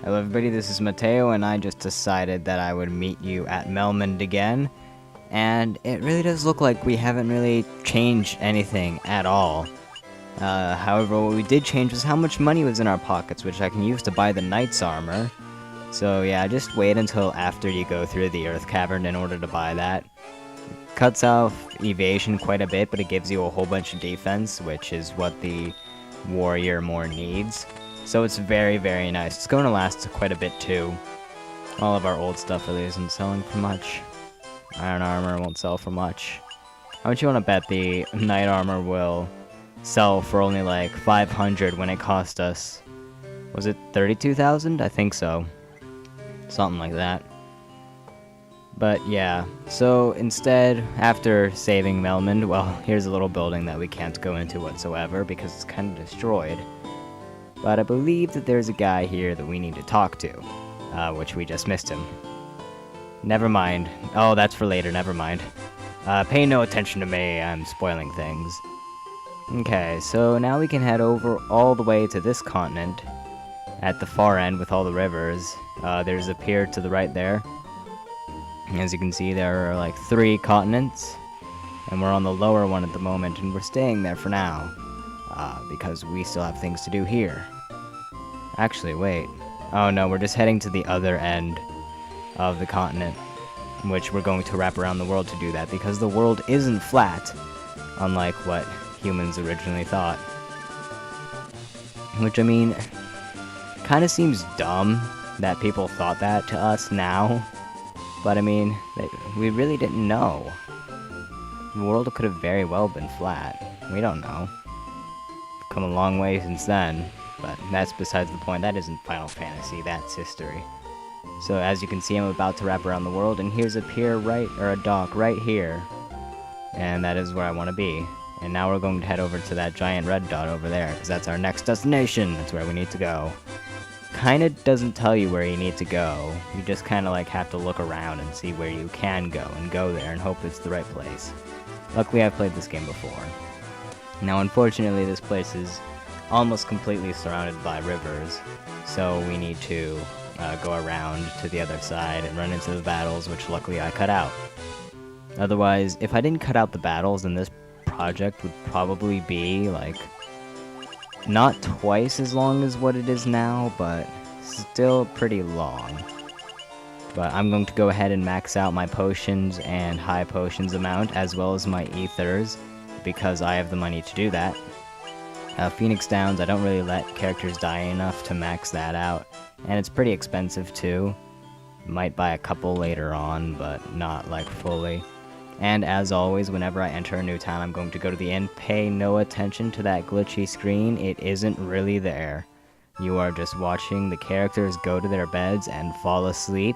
Hello everybody, this is Mateo, and I just decided that I would meet you at Melmond again. And it really does look like we haven't really changed anything at all. However, what we did change was how much money was in our pockets, which I can use to buy the knight's armor. So yeah, just wait until after you go through the Earth Cavern in order to buy that. Cuts off evasion quite a bit, but it gives you a whole bunch of defense, which is what the warrior more needs. So it's very, very nice. It's going to last quite a bit too. All of our old stuff really isn't selling for much. Iron armor won't sell for much. How much you want to bet the knight armor will sell for only like 500 when it cost us, was it 32,000? I think so. Something like that. But yeah, so instead, after saving Melmond, well, here's a little building that we can't go into whatsoever because it's kind of destroyed. But I believe that there's a guy here that we need to talk to, which we just missed him. Never mind. Oh, that's for later, never mind. Pay no attention to me, I'm spoiling things. Okay, so now we can head over all the way to this continent, at the far end with all the rivers. There's a pier to the right there. As you can see, there are like 3 continents, and we're on the lower one at the moment, and we're staying there for now. Because we still have things to do here. Actually, wait. Oh no, we're just heading to the other end of the continent, which we're going to wrap around the world to do that, because the world isn't flat, unlike what humans originally thought. Which, I mean, kind of seems dumb that people thought that to us now, but I mean, we really didn't know. The world could have very well been flat. We don't know. Come a long way since then, but that's besides the point. That isn't Final Fantasy, that's history. So as you can see, I'm about to wrap around the world, and here's a pier or a dock right here. And that is where I want to be. And now we're going to head over to that giant red dot over there, because that's our next destination. That's where we need to go. Kinda doesn't tell you where you need to go. You just kinda like have to look around and see where you can go, and go there and hope it's the right place. Luckily, I've played this game before. Now, unfortunately, this place is almost completely surrounded by rivers, so we need to go around to the other side and run into the battles, which luckily I cut out. Otherwise, if I didn't cut out the battles, then this project would probably be, like, not twice as long as what it is now, but still pretty long. But I'm going to go ahead and max out my potions and high potions amount, as well as my ethers, because I have the money to do that. Phoenix Downs, I don't really let characters die enough to max that out, and it's pretty expensive too. Might buy a couple later on, but not like fully. And as always, whenever I enter a new town, I'm going to go to the inn. Pay no attention to that glitchy screen, it isn't really there. You are just watching the characters go to their beds and fall asleep.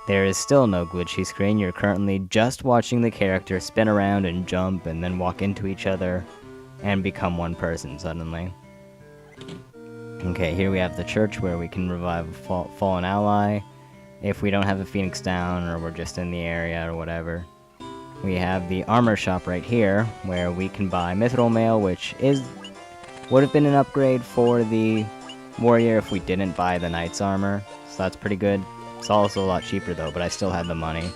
There is still no glitchy screen, you're currently just watching the character spin around and jump and then walk into each other and become one person suddenly. Okay, here we have the church where we can revive a fallen ally if we don't have a Phoenix down or we're just in the area or whatever. We have the armor shop right here where we can buy mithril mail, which would have been an upgrade for the warrior if we didn't buy the knight's armor, so that's pretty good. It's also a lot cheaper though, but I still had the money.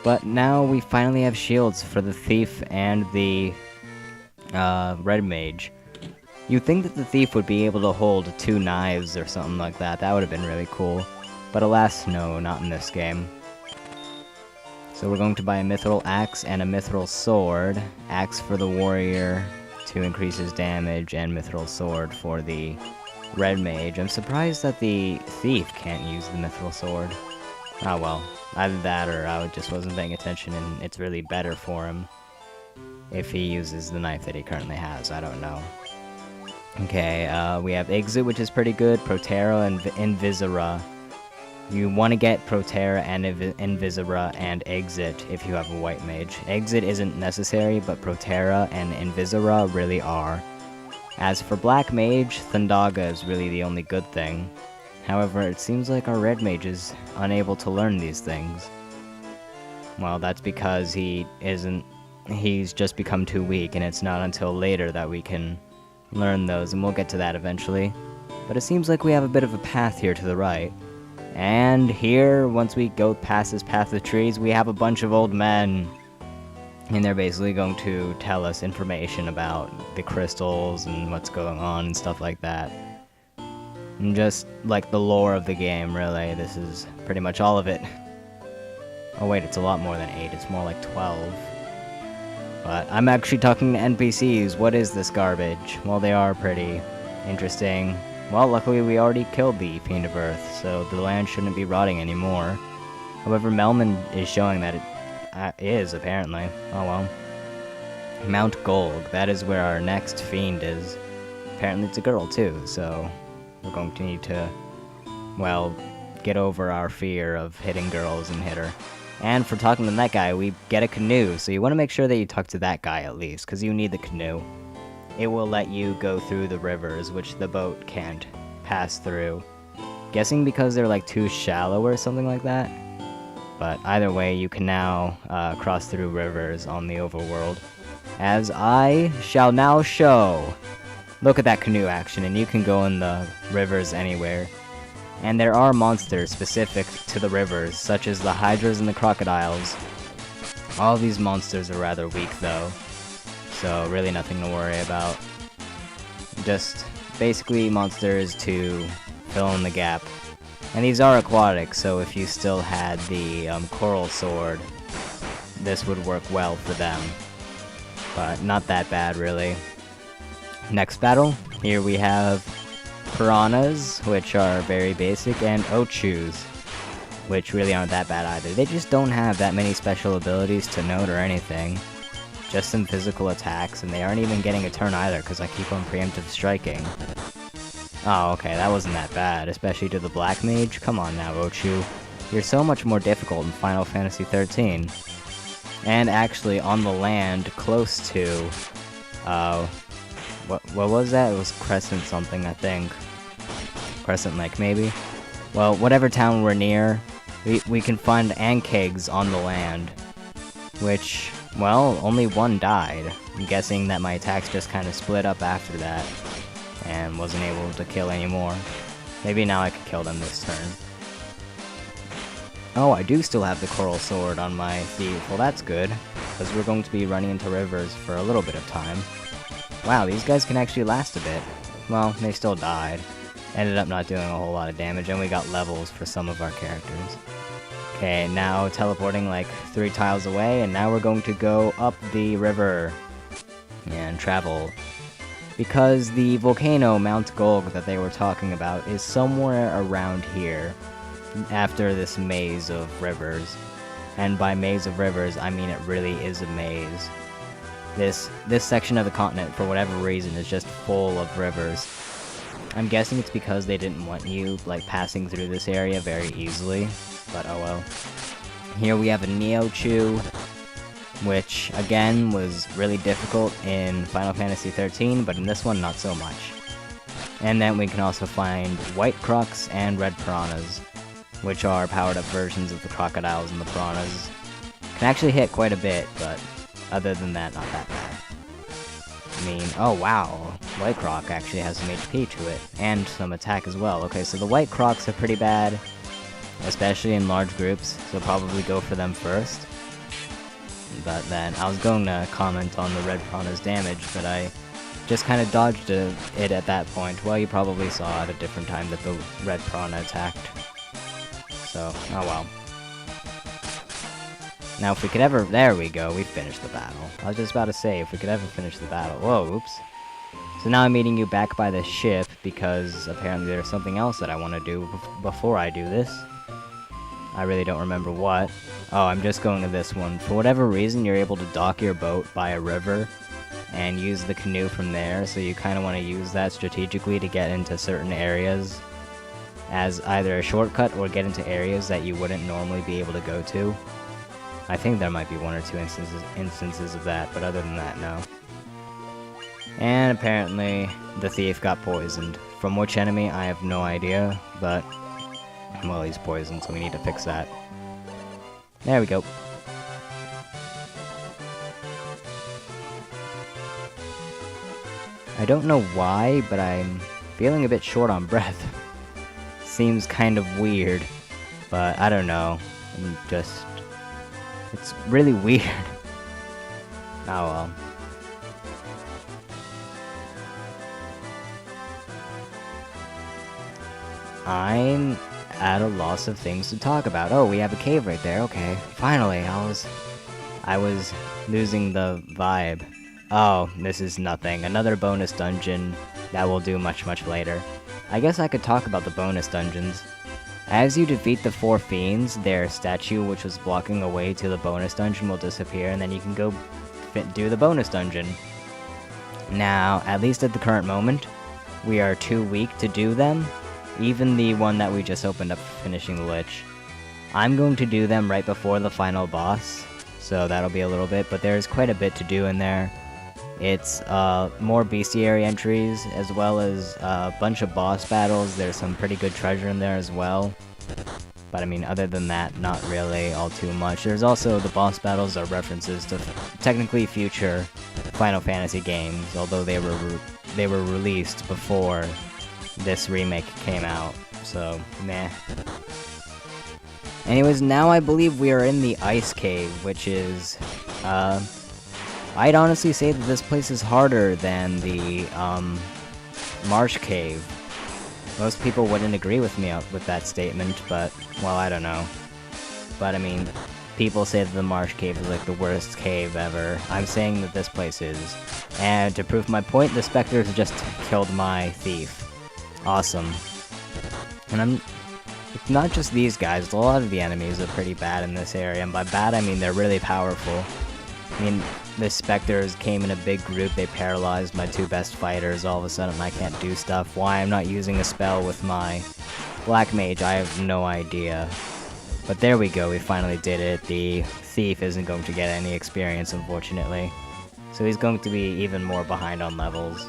But now we finally have shields for the thief and the red mage. You'd think that the thief would be able to hold 2 knives or something like that. That would have been really cool. But alas, no, not in this game. So we're going to buy a mithril axe and a mithril sword. Axe for the warrior to increase his damage, and mithril sword for the red mage. I'm surprised that the thief can't use the mithril sword. Oh well, either that or I just wasn't paying attention and it's really better for him if he uses the knife that he currently has. I don't know. Okay, we have Exit, which is pretty good. Protera and Invisera. You want to get Protera and Invisera and Exit if you have a white mage. Exit isn't necessary, but Protera and Invisera really are. As for Black Mage, Thundaga is really the only good thing. However, it seems like our Red Mage is unable to learn these things. Well, that's because he's just become too weak, and it's not until later that we can learn those, and we'll get to that eventually. But it seems like we have a bit of a path here to the right. And here, once we go past this path of trees, we have a bunch of old men. And they're basically going to tell us information about the crystals and what's going on and stuff like that. And just like the lore of the game, really. This is pretty much all of it. Oh wait, it's a lot more than 8, it's more like 12. But I'm actually talking to NPCs, what is this garbage? Well, they are pretty interesting. Well, luckily we already killed the Fiend of Earth, so the land shouldn't be rotting anymore. However, Melman is showing that it is, apparently. Oh well. Mount Golg, that is where our next fiend is. Apparently it's a girl too, so we're going to need to, well, get over our fear of hitting girls and hit her. And for talking to that guy, we get a canoe, so you want to make sure that you talk to that guy at least, because you need the canoe. It will let you go through the rivers, which the boat can't pass through. Guessing because they're like too shallow or something like that. But either way, you can now cross through rivers on the overworld. As I shall now show. Look at that canoe action, and you can go in the rivers anywhere. And there are monsters specific to the rivers, such as the hydras and the crocodiles. All these monsters are rather weak though, so really nothing to worry about. Just basically monsters to fill in the gap. And these are aquatic, so if you still had the coral sword, this would work well for them. But not that bad, really. Next battle, here we have piranhas, which are very basic, and ochus, which really aren't that bad either. They just don't have that many special abilities to note or anything. Just some physical attacks, and they aren't even getting a turn either, because I keep on preemptive striking. Oh, okay, that wasn't that bad, especially to the Black Mage. Come on now, Ochu. You're so much more difficult in Final Fantasy XIII. And actually, on the land, close to, what was that? It was Crescent something, I think. Crescent Lake, maybe? Well, whatever town we're near, we can find Ankegs on the land. Which, well, only one died. I'm guessing that my attacks just kind of split up after that. And wasn't able to kill anymore. Maybe now I could kill them this turn. Oh, I do still have the coral sword on my thief. Well, that's good, because we're going to be running into rivers for a little bit of time. Wow, these guys can actually last a bit. Well, they still died. Ended up not doing a whole lot of damage, and we got levels for some of our characters. Okay, now teleporting like 3 tiles away, and now we're going to go up the river and travel. Because the volcano, Mount Golg, that they were talking about is somewhere around here, after this maze of rivers. And by maze of rivers, I mean it really is a maze. This section of the continent, for whatever reason, is just full of rivers. I'm guessing it's because they didn't want you, like, passing through this area very easily, but oh well. Here we have a Neochu, which, again, was really difficult in Final Fantasy XIII, but in this one, not so much. And then we can also find White Crocs and Red Piranhas, which are powered-up versions of the crocodiles and the piranhas. Can actually hit quite a bit, but other than that, not that bad. I mean, oh wow, White Croc actually has some HP to it, and some attack as well. Okay, so the White Crocs are pretty bad, especially in large groups, so probably go for them first. But then, I was going to comment on the Red Piranha's damage, but I just kind of dodged it at that point. Well, you probably saw at a different time that the Red Piranha attacked. So, oh well. Now if we could ever... There we go, we finished the battle. I was just about to say, if we could ever finish the battle... Whoa, oops. So now I'm meeting you back by the ship, because apparently there's something else that I want to do before I do this. I really don't remember what. Oh, I'm just going to this one. For whatever reason, you're able to dock your boat by a river and use the canoe from there, so you kind of want to use that strategically to get into certain areas as either a shortcut or get into areas that you wouldn't normally be able to go to. I think there might be 1 or 2 instances of that, but other than that, no. And apparently, the thief got poisoned. From which enemy, I have no idea, but... well, he's poisoned, so we need to fix that. There we go. I don't know why, but I'm feeling a bit short on breath. Seems kind of weird, but I don't know. It's really weird. Oh well. I'm at a loss of things to talk about. Oh, we have a cave right there. Okay, finally. I was losing the vibe. Oh, this is nothing. Another bonus dungeon that will do much later. I guess I could talk about the bonus dungeons. As you defeat the 4 fiends, their statue which was blocking a way to the bonus dungeon will disappear, and then you can go do the bonus dungeon. Now, at least at the current moment, we are too weak to do them. Even the one that we just opened up finishing the Lich. I'm going to do them right before the final boss, so that'll be a little bit, but there's quite a bit to do in there. It's more bestiary entries, as well as a bunch of boss battles. There's some pretty good treasure in there as well. But I mean, other than that, not really all too much. There's also the boss battles are references to technically future Final Fantasy games, although they were released before this remake came out, so meh. Anyways, now I believe we are in the Ice Cave, which is, I'd honestly say that this place is harder than the, Marsh Cave. Most people wouldn't agree with me with that statement, but, well, I don't know. But, I mean, people say that the Marsh Cave is like the worst cave ever. I'm saying that this place is. And to prove my point, the Spectres just killed my thief. Awesome. And it's not just these guys, a lot of the enemies are pretty bad in this area, and by bad I mean they're really powerful. I mean, the Spectres came in a big group, they paralyzed my 2 best fighters, all of a sudden I can't do stuff. Why I'm not using a spell with my Black Mage, I have no idea. But there we go, we finally did it. The thief isn't going to get any experience, unfortunately. So he's going to be even more behind on levels.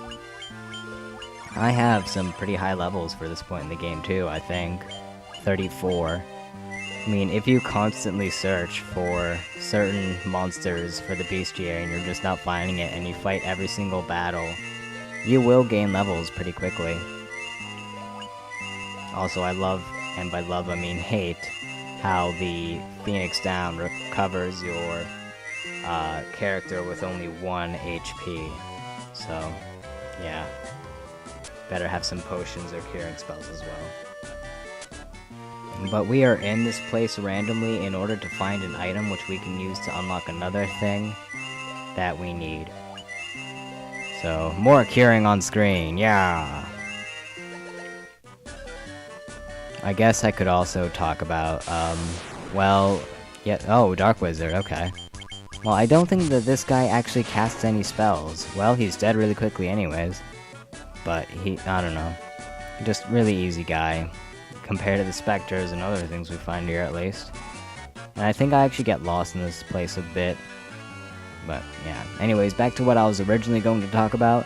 I have some pretty high levels for this point in the game too, I think. 34. I mean, if you constantly search for certain monsters for the Bestiary and you're just not finding it and you fight every single battle, you will gain levels pretty quickly. Also, I love, and by love I mean hate, how the Phoenix Down recovers your character with only 1 HP. So, yeah. Better have some potions or curing spells as well. But we are in this place randomly in order to find an item which we can use to unlock another thing that we need. So, more curing on screen, yeah! I guess I could also talk about, well, yeah, oh, Dark Wizard, okay. Well, I don't think that this guy actually casts any spells. Well, he's dead really quickly anyways. But I don't know. Just really easy guy, compared to the Spectres and other things we find here at least. And I think I actually get lost in this place a bit. But, yeah. Anyways, back to what I was originally going to talk about.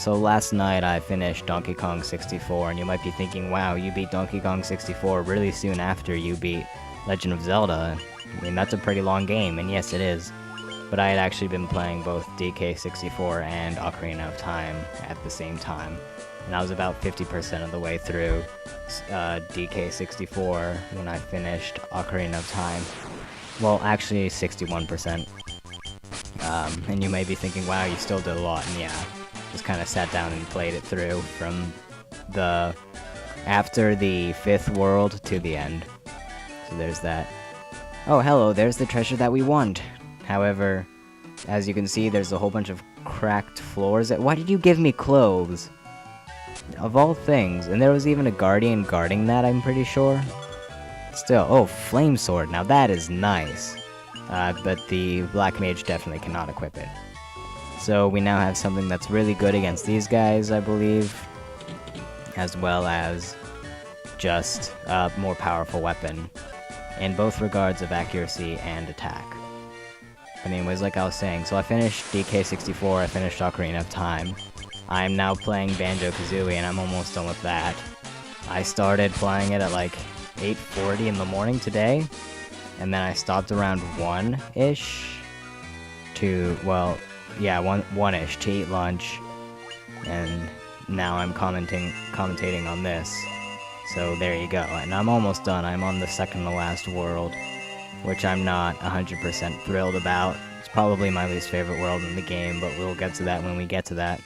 So last night I finished Donkey Kong 64, and you might be thinking, wow, you beat Donkey Kong 64 really soon after you beat Legend of Zelda. I mean, that's a pretty long game, and yes, it is. But I had actually been playing both DK64 and Ocarina of Time at the same time. And I was about 50% of the way through DK64 when I finished Ocarina of Time. Well, actually 61%. And you may be thinking, wow, you still did a lot, and yeah. Just kind of sat down and played it through from after the 5th world to the end. So there's that. Oh, hello, there's the treasure that we want. However, as you can see, there's a whole bunch of cracked floors. Why did you give me clothes? Of all things. And there was even a guardian guarding that, I'm pretty sure. Still, oh, flame sword. Now that is nice. But the Black Mage definitely cannot equip it. So we now have something that's really good against these guys, I believe. As well as just a more powerful weapon. In both regards of accuracy and attack. Anyways, like I was saying, so I finished DK64, I finished Ocarina of Time. I'm now playing Banjo-Kazooie, and I'm almost done with that. I started playing it at like 8:40 in the morning today, and then I stopped around 1-ish to, well, yeah, 1-ish to eat lunch, and now I'm commentating on this. So there you go, and I'm almost done. I'm on the second to last world, which I'm not 100% thrilled about. It's probably my least favorite world in the game, but we'll get to that when we get to that.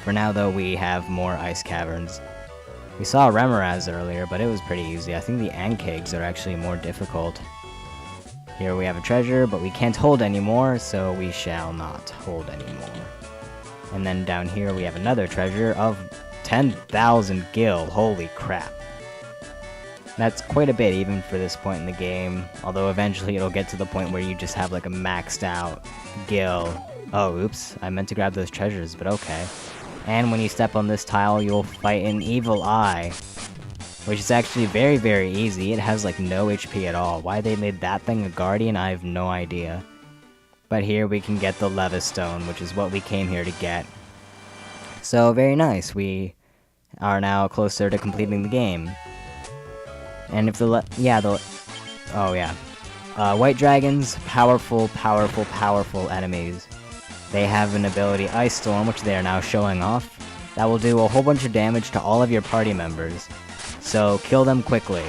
For now, though, we have more ice caverns. We saw Remoraz earlier, but it was pretty easy. I think the Ankegs are actually more difficult. Here we have a treasure, but we can't hold anymore, so we shall not hold anymore. And then down here we have another treasure of 10,000 gil. Holy crap. That's quite a bit even for this point in the game, although eventually it'll get to the point where you just have like a maxed out gil. Oh, oops, I meant to grab those treasures, but okay. And when you step on this tile, you'll fight an evil eye, which is actually very, very easy. It has like no HP at all. Why they made that thing a guardian, I have no idea. But here we can get the Levistone, which is what we came here to get. So very nice, we are now closer to completing the game. And if white dragons, powerful enemies. They have an ability, Ice Storm, which they are now showing off, that will do a whole bunch of damage to all of your party members. So kill them quickly.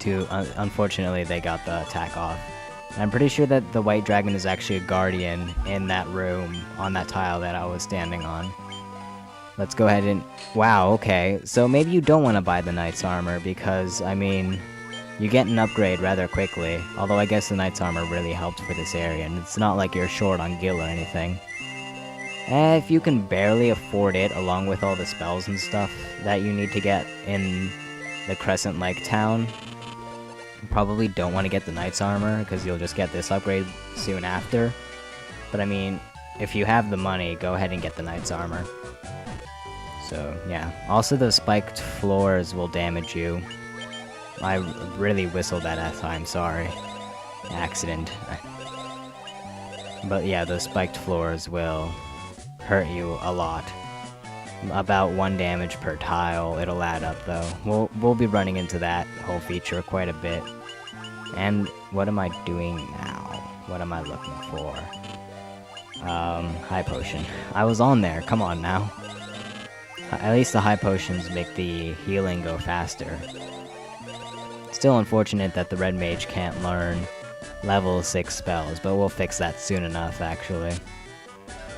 Unfortunately, they got the attack off. And I'm pretty sure that the white dragon is actually a guardian in that room, on that tile that I was standing on. Let's go ahead and... Wow, okay. So maybe you don't want to buy the knight's armor, because, I mean, you get an upgrade rather quickly. Although I guess the knight's armor really helped for this area, and it's not like you're short on gil or anything. If you can barely afford it, along with all the spells and stuff that you need to get in the Crescent Lake town, you probably don't want to get the knight's armor, because you'll just get this upgrade soon after. But I mean, if you have the money, go ahead and get the knight's armor. So, yeah. Also, the spiked floors will damage you. I really whistled that at time, sorry. Accident. But yeah, the spiked floors will hurt you a lot. About 1 damage per tile. It'll add up, though. We'll be running into that whole feature quite a bit. And what am I doing now? What am I looking for? High potion. I was on there, come on now. At least the high potions make the healing go faster. Still unfortunate that the red mage can't learn level 6 spells, but we'll fix that soon enough, actually.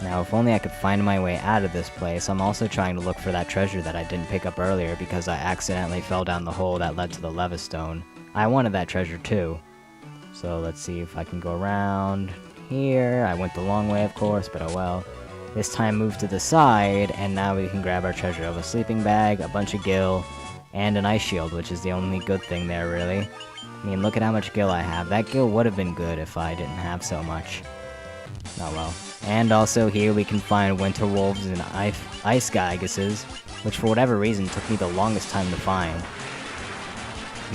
Now, if only I could find my way out of this place. I'm also trying to look for that treasure that I didn't pick up earlier because I accidentally fell down the hole that led to the Levistone. I wanted that treasure too. So let's see if I can go around here. I went the long way, of course, but oh well. This time move to the side, and now we can grab our treasure of a sleeping bag, a bunch of gil, and an ice shield, which is the only good thing there, really. I mean, look at how much gil I have. That gil would have been good if I didn't have so much. Oh well. And also here we can find winter wolves and ice gyguses, which for whatever reason took me the longest time to find.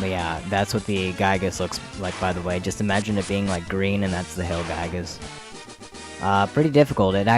But yeah, that's what the gygus looks like, by the way. Just imagine it being like green, and that's the hill gygus. Pretty difficult. It actually